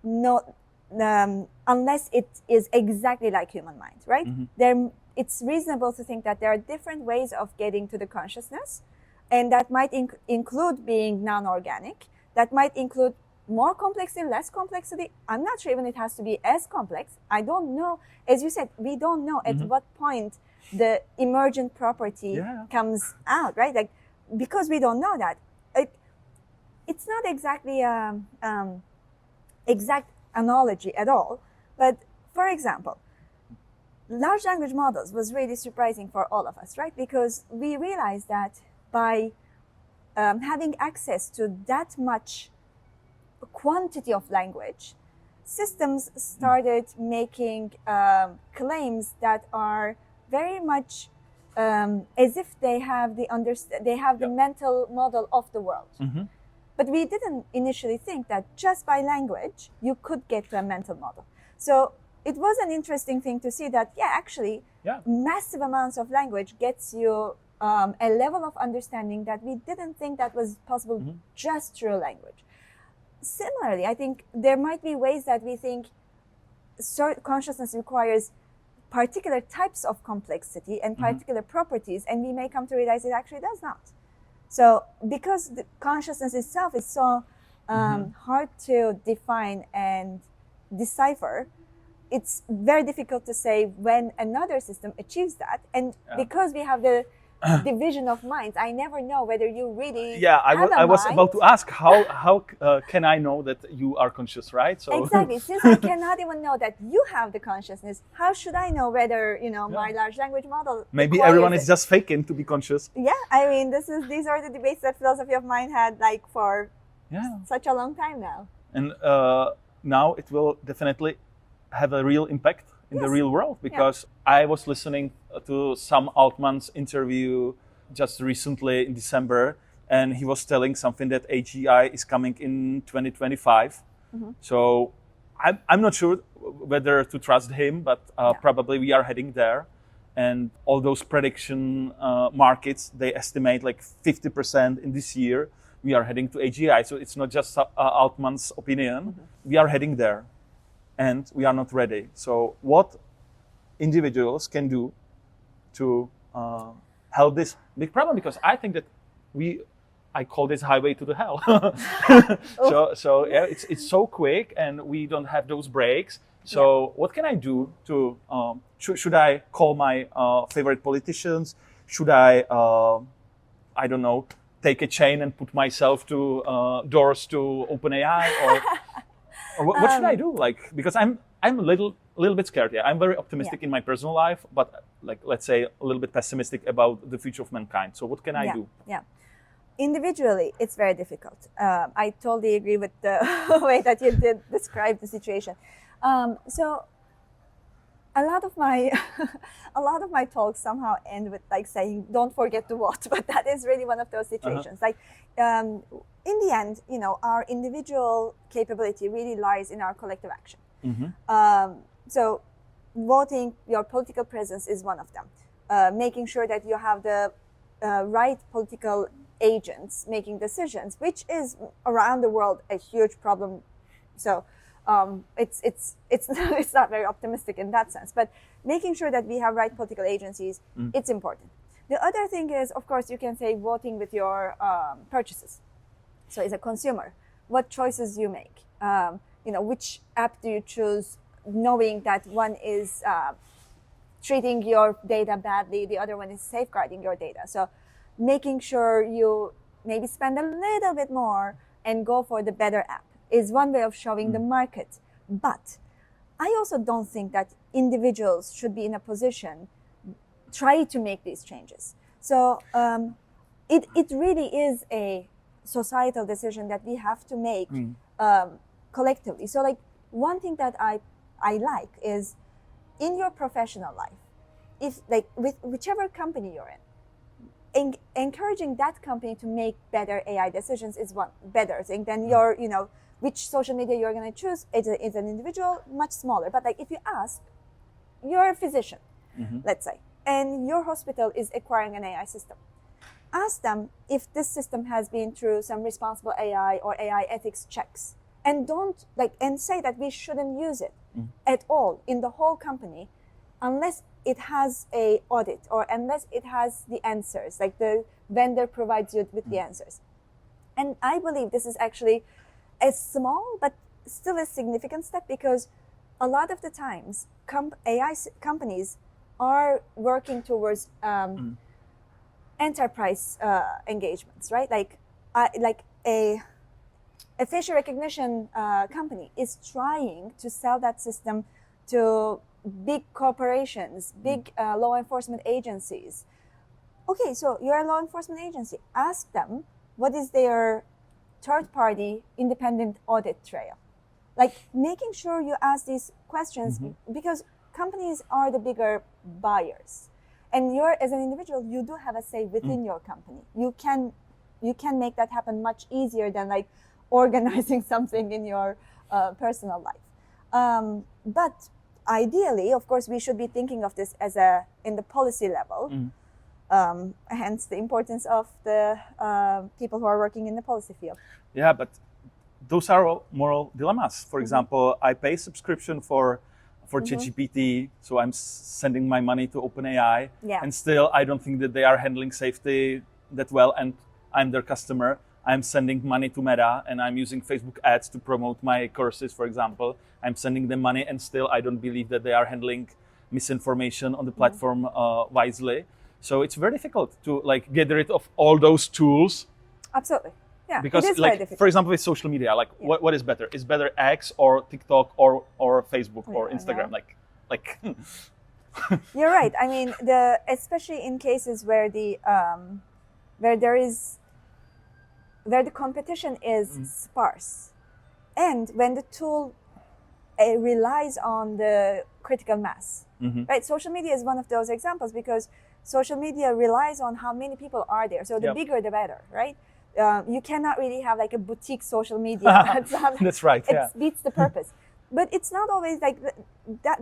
unless it is exactly like human mind, right? It's reasonable to think that there are different ways of getting to the consciousness, and that might include being non-organic. That might include more complexity, less complexity. I'm not sure even it has to be as complex. I don't know. As you said, we don't know at what point the emergent property comes out, right? Like, because we don't know that. It's not exactly exact analogy at all. But for example, large language models was really surprising for all of us, right? Because we realized that by having access to that much quantity of language, systems started making claims that are very much as if they have the mental model of the world. But we didn't initially think that just by language you could get to a mental model. So it was an interesting thing to see that, actually, massive amounts of language gets you a level of understanding that we didn't think that was possible just through language. Similarly, I think there might be ways that we think consciousness requires particular types of complexity and particular properties, and we may come to realize it actually does not. So because the consciousness itself is so hard to define and decipher, it's very difficult to say when another system achieves that. And because we have the division of minds, I never know whether you really I was about to ask how can I know that you are conscious, right? So exactly, since I cannot even know that you have the consciousness, how should I know whether my large language model maybe everyone is just faking to be conscious? I mean, these are the debates that philosophy of mind had like for such a long time now, and now it will definitely have a real impact in the real world, because I was listening to Sam Altman's interview just recently in December, and he was telling something that AGI is coming in 2025. So I'm not sure whether to trust him, but probably we are heading there. And all those prediction markets, they estimate like 50% in this year we are heading to AGI. So it's not just Altman's opinion. We are heading there. And we are not ready. So what individuals can do to help this big problem? Because I think that I call this highway to the hell. So it's so quick, and we don't have those brakes. So what can I do to? Should I call my favorite politicians? Should I don't know, take a chain and put myself to doors to OpenAI or what should I do? Like, because I'm a little bit scared. I'm very optimistic in my personal life, but like, let's say a little bit pessimistic about the future of mankind. So what can I do? Individually, it's very difficult. I totally agree with the way that you did describe the situation. So a lot of my talks somehow end with like saying, "Don't forget to what," but that is really one of those situations. Like, in the end, our individual capability really lies in our collective action. So voting, your political presence is one of them. Making sure that you have the right political agents making decisions, which is around the world a huge problem. So it's not very optimistic in that sense, but making sure that we have right political agencies, it's important. The other thing is, of course, you can say voting with your purchases. So as a consumer, what choices you make, which app do you choose, knowing that one is treating your data badly, the other one is safeguarding your data. So making sure you maybe spend a little bit more and go for the better app is one way of showing the market. But I also don't think that individuals should be in a position try to make these changes. So it really is a societal decision that we have to make collectively. So like one thing that I like is in your professional life, if like with whichever company you're in, encouraging that company to make better AI decisions is one better thing than your, which social media you're going to choose is an individual, much smaller. But like if you ask, you're a physician, let's say, and your hospital is acquiring an AI system. Ask them if this system has been through some responsible AI or AI ethics checks, and and say that we shouldn't use it at all in the whole company unless it has a audit or unless it has the answers, like the vendor provides you with the answers. And I believe this is actually a small but still a significant step, because a lot of the times AI companies are working towards enterprise engagements, right? Like a facial recognition company is trying to sell that system to big corporations, big law enforcement agencies. Okay, so you're a law enforcement agency. Ask them what is their third-party independent audit trail. Like making sure you ask these questions, because companies are the bigger buyers. And you're, as an individual, you do have a say within your company. You can make that happen much easier than like organizing something in your personal life. But ideally, of course, we should be thinking of this as in the policy level. Hence the importance of the people who are working in the policy field. Yeah, but those are all moral dilemmas. For example, I pay subscription for ChatGPT, so I'm sending my money to OpenAI, and still I don't think that they are handling safety that well, and I'm their customer. I'm sending money to Meta, and I'm using Facebook ads to promote my courses, for example. I'm sending them money, and still I don't believe that they are handling misinformation on the platform wisely. So it's very difficult to like get rid of all those tools. Absolutely. Yeah, because it is like very difficult. For example, with social media, like what is better? Is better X or TikTok or Facebook or Instagram? Like You're right. I mean, especially in cases where where the competition is sparse, and when the tool relies on the critical mass, right? Social media is one of those examples, because social media relies on how many people are there. So the bigger, the better, right? You cannot really have like a boutique social media. That's right. It beats the purpose. But it's not always like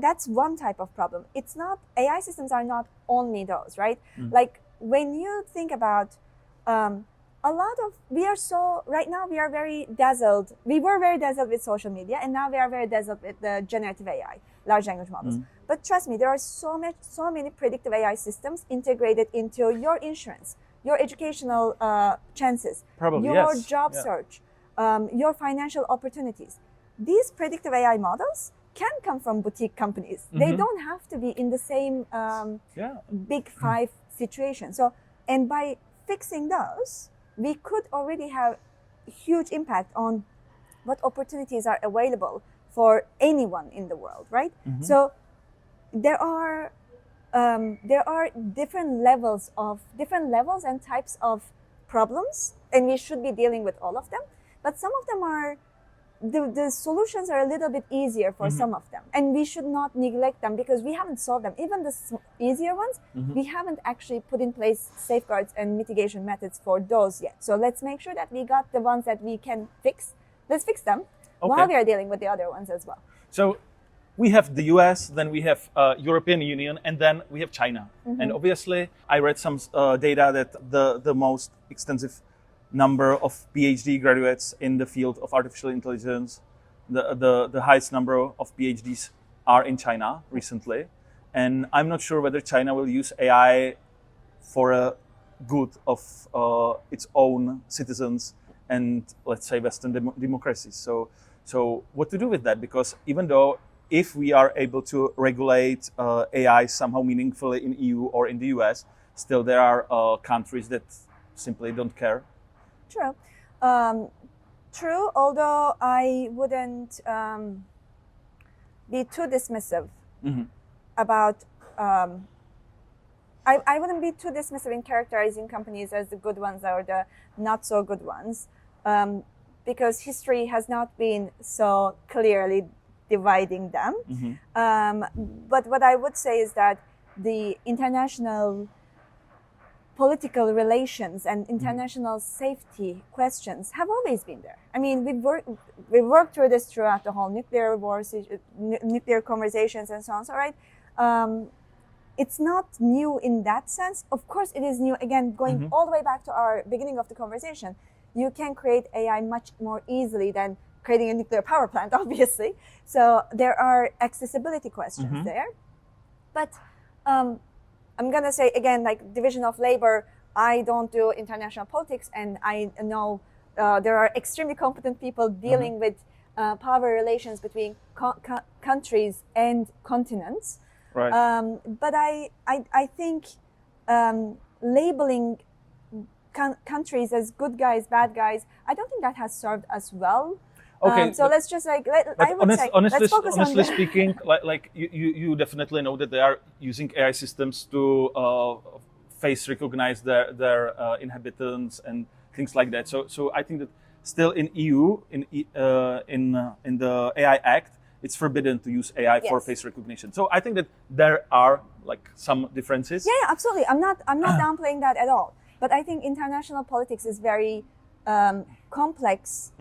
that's one type of problem. It's not, AI systems are not only those, right? Like when you think about right now we are very dazzled. We were very dazzled with social media, and now we are very dazzled with the generative AI, large language models. But trust me, there are so many predictive AI systems integrated into your insurance, your educational chances, your job search, your financial opportunities. These predictive AI models can come from boutique companies. They don't have to be in the same big five situation. So, and by fixing those, we could already have huge impact on what opportunities are available for anyone in the world, right? So there are different levels and types of problems, and we should be dealing with all of them. But some of them are, the solutions are a little bit easier for some of them, and we should not neglect them because we haven't solved them. Even the easier ones, we haven't actually put in place safeguards and mitigation methods for those yet. So let's make sure that we got the ones that we can fix. Let's fix them while we are dealing with the other ones as well. So we have the US, then we have European Union, and then we have China. And obviously, I read some data that the most extensive number of Ph.D. graduates in the field of artificial intelligence, the highest number of Ph.D.s are in China recently. And I'm not sure whether China will use AI for a good of its own citizens and, let's say, Western democracies. So what to do with that? Because even though if we are able to regulate AI somehow meaningfully in EU or in the US, still there are countries that simply don't care. True. True, although I wouldn't be too dismissive about, I wouldn't be too dismissive in characterizing companies as the good ones or the not so good ones, because history has not been so clearly dividing them. But what I would say is that the international political relations and international safety questions have always been there. I mean, we've worked through this throughout the whole nuclear war, nuclear conversations and so on. So, right, it's not new in that sense. Of course, it is new. Again, going all the way back to our beginning of the conversation, you can create AI much more easily than creating a nuclear power plant, obviously. So there are accessibility questions there. But I'm going to say, again, like division of labor, I don't do international politics, and I know there are extremely competent people dealing with power relations between countries and continents. Right. But I think labeling countries as good guys, bad guys, I don't think that has served us well. Okay. So let's just like, let's focus on honestly speaking, like you definitely know that they are using AI systems to face recognize their inhabitants and things like that. So I think that still in EU in the AI Act, it's forbidden to use AI for face recognition. So I think that there are like some differences. Yeah, absolutely. I'm not downplaying that at all. But I think international politics is very complex,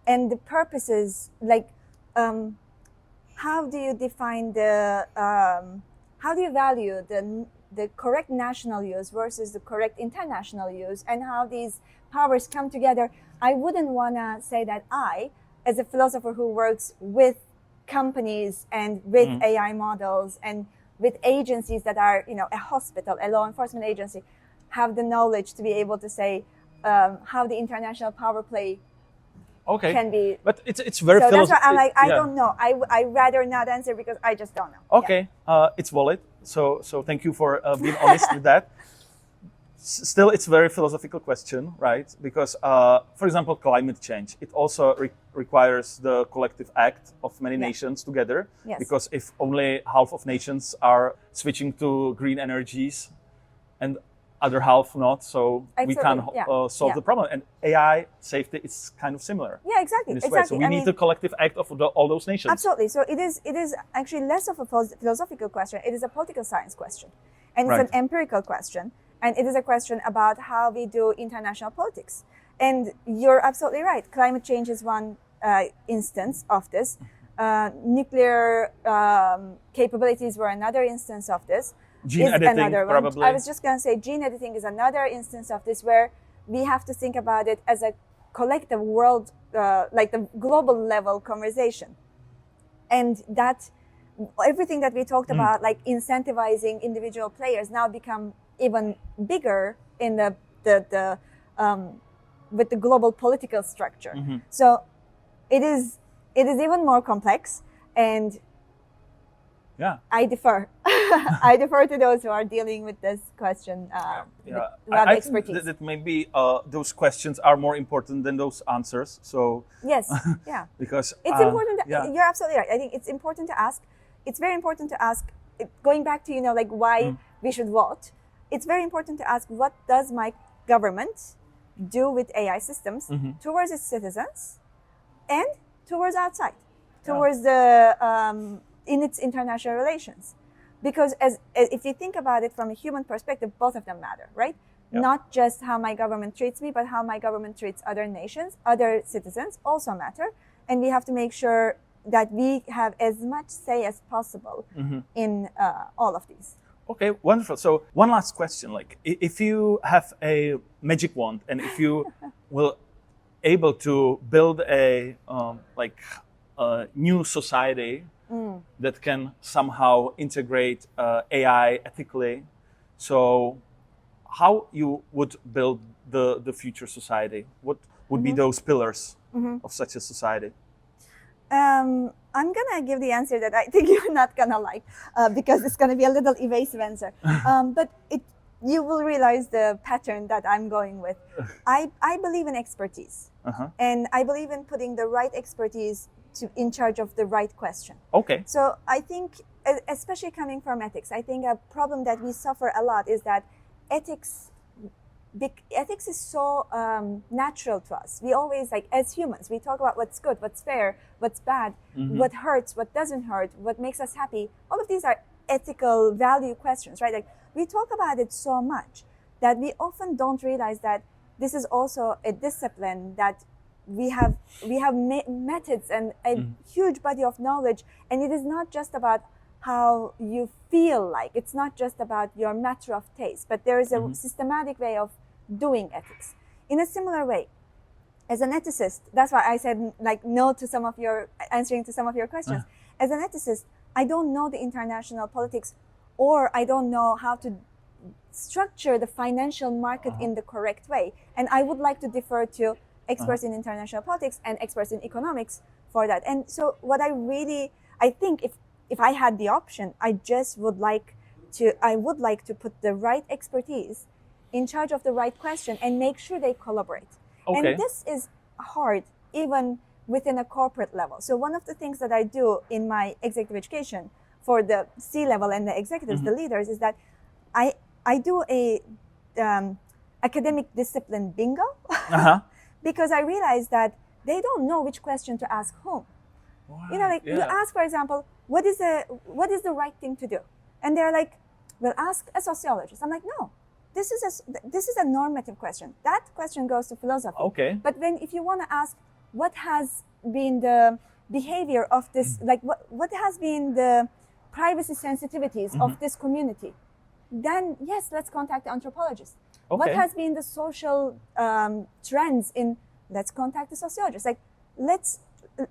and the purposes, like how do you define how do you value the correct national use versus the correct international use, and how these powers come together. I wouldn't want to say that I, as a philosopher who works with companies and with AI models and with agencies that are, a hospital, a law enforcement agency, have the knowledge to be able to say how the international power play can be. But it's very so that's why I'm like, I yeah. don't know. I rather not answer because I just don't know. Okay, it's valid. So thank you for being honest with that. Still, it's a very philosophical question, right? Because, for example, climate change, it also requires the collective act of many nations together. Yes. Because if only half of nations are switching to green energies and other half not, so we can't solve the problem. And AI safety is kind of similar. Yeah, exactly. In this way. So we need the collective act of all those nations. Absolutely. So it is actually less of a philosophical question. It is a political science question, and it's an empirical question. And it is a question about how we do international politics. And you're absolutely right. Climate change is one instance of this. Nuclear capabilities were another instance of this. Gene editing, probably. I was just going to say gene editing is another instance of this, where we have to think about it as a collective world, like the global level conversation. And that everything that we talked about, like incentivizing individual players, now become even bigger in the with the global political structure. So it is even more complex, and I defer. I defer to those who are dealing with this question. Who have I expertise. think that maybe those questions are more important than those answers. So yes, because it's important. You're absolutely right. I think it's important to ask. It's very important to ask. Going back to like why we should vote. It's very important to ask, what does my government do with AI systems towards its citizens and towards outside, towards the in its international relations? Because as if you think about it from a human perspective, both of them matter, right? Not just how my government treats me, but how my government treats other nations, other citizens also matter. And we have to make sure that we have as much say as possible in all of these. Okay, wonderful. So one last question, like if you have a magic wand and if you will able to build a new society that can somehow integrate AI ethically, so how you would build the future society? What would be those pillars of such a society? I'm gonna give the answer that I think you're not gonna like, because it's gonna be a little evasive answer. But you will realize the pattern that I'm going with. I believe in expertise, and I believe in putting the right expertise in charge of the right question. Okay. So I think, especially coming from ethics, I think a problem that we suffer a lot is that ethics is so natural to us. We always, like, as humans, we talk about what's good, what's fair, what's bad, what hurts, what doesn't hurt, what makes us happy. All of these are ethical value questions, right? Like we talk about it so much that we often don't realize that this is also a discipline that we have methods and a huge body of knowledge, and it is not just about how you feel like, it's not just about your matter of taste, but there is a systematic way of doing ethics. In a similar way, as an ethicist, that's why I said like no to some of your answering to some of your questions. As an ethicist, I don't know the international politics, or I don't know how to structure the financial market in the correct way. And I would like to defer to experts in international politics and experts in economics for that. And so what I think if I had the option, I would like to put the right expertise in charge of the right question and make sure they collaborate. Okay. And this is hard even within a corporate level. So one of the things that I do in my executive education for the C-level and the executives, the leaders, is that I do a academic discipline bingo because I realize that they don't know which question to ask whom. Wow. You know, like you ask, for example, what is the right thing to do? And they're like, well, ask a sociologist. I'm like, no, this is a normative question. That question goes to philosophy. Okay. But if you want to ask what has been the behavior of this, like what has been the privacy sensitivities of this community, then yes, let's contact the anthropologist. Okay. What has been the social trends let's contact the sociologist. Like, let's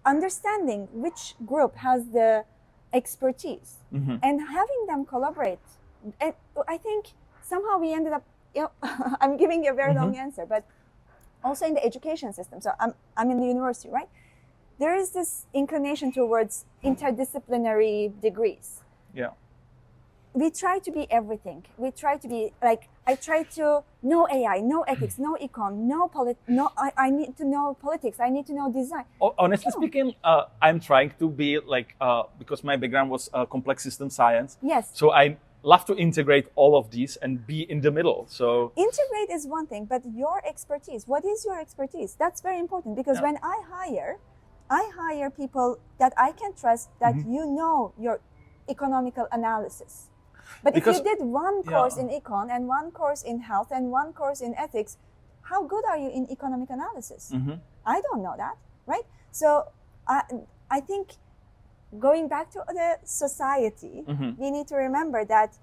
understanding which group has the expertise and having them collaborate. And I think somehow we ended up, I'm giving you a very long answer, but also in the education system. So I'm in the university, right? There is this inclination towards interdisciplinary degrees. Yeah. We try to be everything. We try to be like, I try to know AI, know ethics, know econ, I need to know politics, I need to know design. Honestly speaking, I'm trying to be like, because my background was complex system science. Yes. So I love to integrate all of these and be in the middle. So integrate is one thing, but your expertise, what is your expertise? That's very important, because when I hire people that I can trust, that you know your economical analysis. But if you did one course in econ and one course in health and one course in ethics, how good are you in economic analysis? I don't know that, right? So I think going back to the society, we need to remember that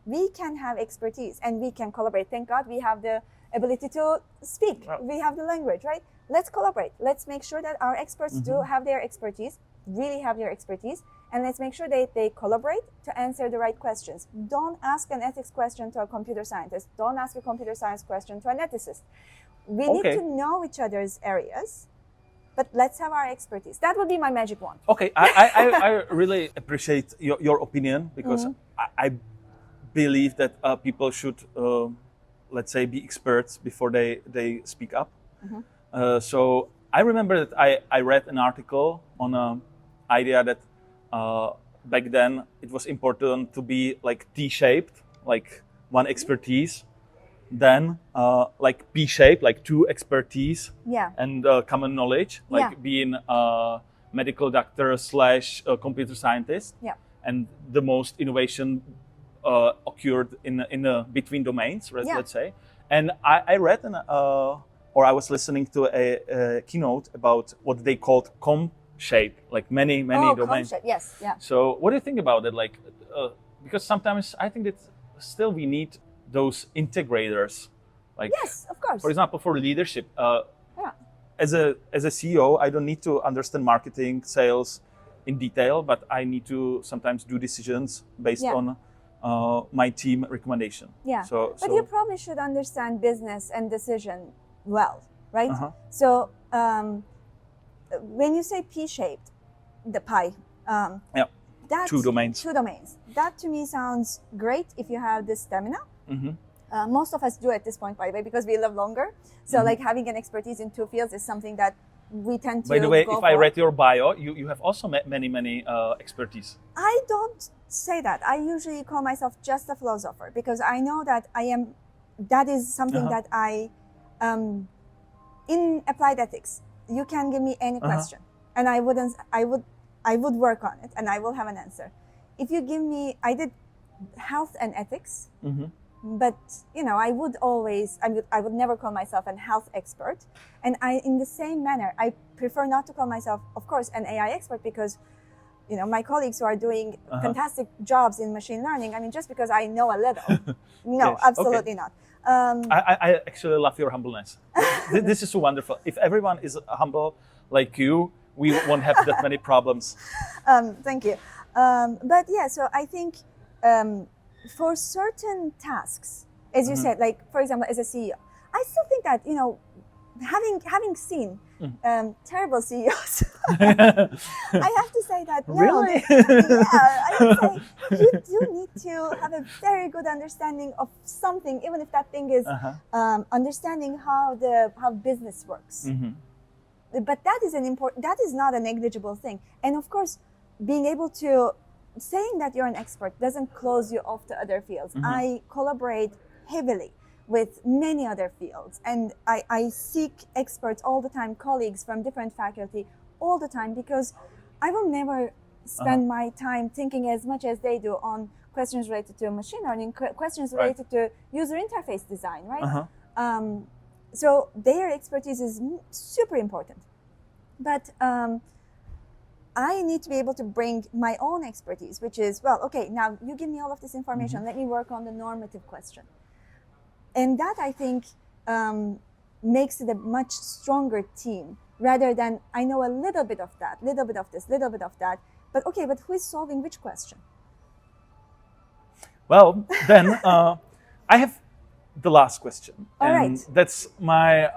we can have expertise and we can collaborate. Thank God we have the ability to speak. We have the language, right? Let's collaborate. Let's make sure that our experts do have their expertise, really have their expertise, and let's make sure they collaborate to answer the right questions. Don't ask an ethics question to a computer scientist. Don't ask a computer science question to an ethicist. We need to know each other's areas, but let's have our expertise. That would be my magic wand. Okay, I really appreciate your opinion, because I believe that people should, let's say, be experts before they speak up. So I remember that I read an article on an idea that back then it was important to be like T-shaped, like one expertise, then like P-shaped, like two expertise, and common knowledge, like being a medical doctor / computer scientist, and the most innovation occurred in between domains, let's say. And I read or I was listening to a keynote about what they called shape, like many domains. Yes, yeah. So what do you think about it? Like, because sometimes I think that still we need those integrators. Like, yes, of course. For example, for leadership, as a CEO, I don't need to understand marketing, sales in detail, but I need to sometimes do decisions based on my team recommendation. Yeah. But you probably should understand business and decision well, right? So when you say P-shaped, the pie, that's two domains. That to me sounds great if you have the stamina. Most of us do at this point, by the way, because we live longer. So like having an expertise in two fields is something that we tend to By the way, go if for. I read your bio, you have also many expertise. I don't say that. I usually call myself just a philosopher, because I know that that is something that in applied ethics, you can give me any question and I would work on it and I will have an answer. If you give me, I did health and ethics. Mm-hmm. But I would never call myself an health expert, and in the same manner, I prefer not to call myself, of course, an AI expert, because my colleagues who are doing fantastic jobs in machine learning. I mean, just because I know a little, no, Yes. absolutely Okay. not. I actually love your humbleness. This is so wonderful. If everyone is humble like you, we won't have that many problems. Thank you. But yeah, so I think for certain tasks, as you said, like for example, as a CEO, I still think that having seen terrible CEOs, I have to say that Really? I would say you do need to have a very good understanding of something, even if that thing is understanding how business works. But that is not a negligible thing. And of course, being able to saying that you're an expert doesn't close you off to other fields. I collaborate heavily with many other fields, and I seek experts all the time, colleagues from different faculty all the time, because I will never spend my time thinking as much as they do on questions related to machine learning, questions related to user interface design, right? So their expertise is super important. But I need to be able to bring my own expertise, which is, well, okay, now you give me all of this information, let me work on the normative question. And that, I think, makes it a much stronger team, rather than I know a little bit of that, little bit of this, little bit of that. But okay, but who is solving which question? Well, then I have the last question. All and right. That's my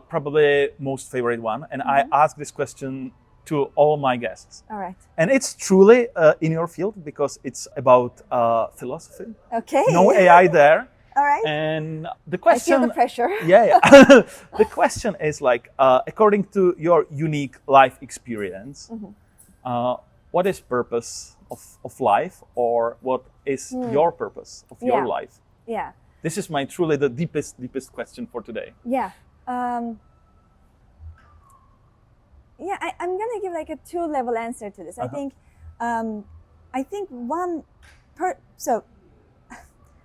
probably most favorite one. And I ask this question to all my guests. All right. And it's truly in your field, because it's about philosophy. Okay. No AI there. All right. And the question, I feel the pressure. Yeah. The question is like, according to your unique life experience, what is purpose of life, or what is your purpose of your life? Yeah. This is truly the deepest question for today. Yeah. I'm gonna give like a 2-level answer to this. I think so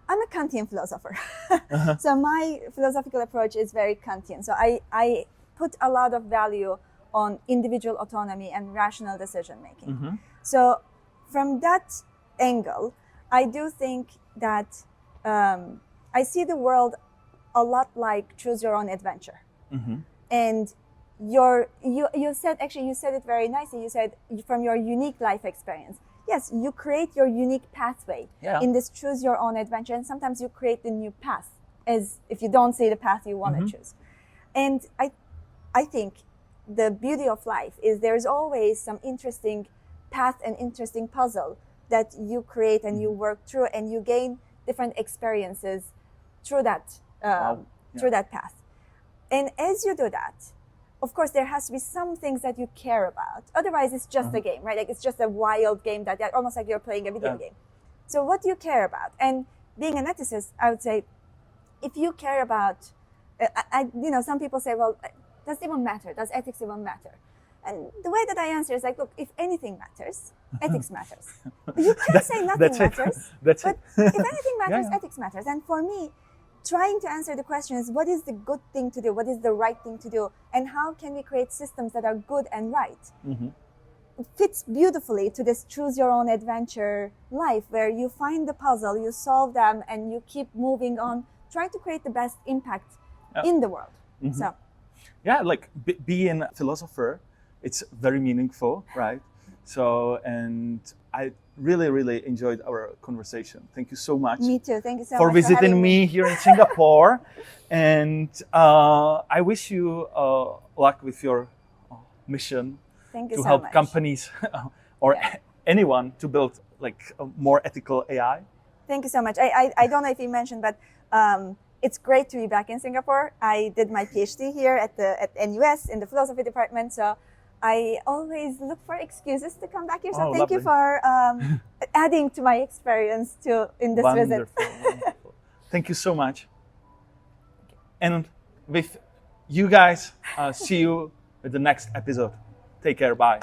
I'm a Kantian philosopher. So my philosophical approach is very Kantian. So I put a lot of value on individual autonomy and rational decision making. So from that angle, I do think that I see the world a lot like choose your own adventure. And you said it very nicely. You said from your unique life experience. Yes, you create your unique pathway in this choose your own adventure, and sometimes you create the new path as if you don't see the path you want to choose. And I think the beauty of life is there's always some interesting path and interesting puzzle that you create and you work through, and you gain different experiences through that path. And as you do that, of course, there has to be some things that you care about. Otherwise, it's just a game, right? Like it's just a wild game that almost like you're playing a video game. So what do you care about? And being an ethicist, I would say, if you care about, some people say, well, does it even matter? Does ethics even matter? And the way that I answer is like, look, if anything matters, ethics matters. You can't say nothing matters. But if anything matters, ethics matters. And for me, trying to answer the question is, what is the good thing to do? What is the right thing to do? And how can we create systems that are good and right? It fits beautifully to this choose your own adventure life, where you find the puzzle, you solve them, and you keep moving on, trying to create the best impact in the world. So, yeah, like being a philosopher, it's very meaningful, right? So, and I really enjoyed our conversation. Thank you so much. Me too. Thank you so for much visiting for having me here in Singapore. And I wish you luck with your mission to so help much. companies or anyone to build like a more ethical AI. Thank you so much. I don't know if you mentioned, but it's great to be back in Singapore. I did my PhD here at NUS in the philosophy department. So I always look for excuses to come back here. So thank you for adding to my experience in this visit. Wonderful. Thank you so much. And with you guys, see you at the next episode. Take care. Bye.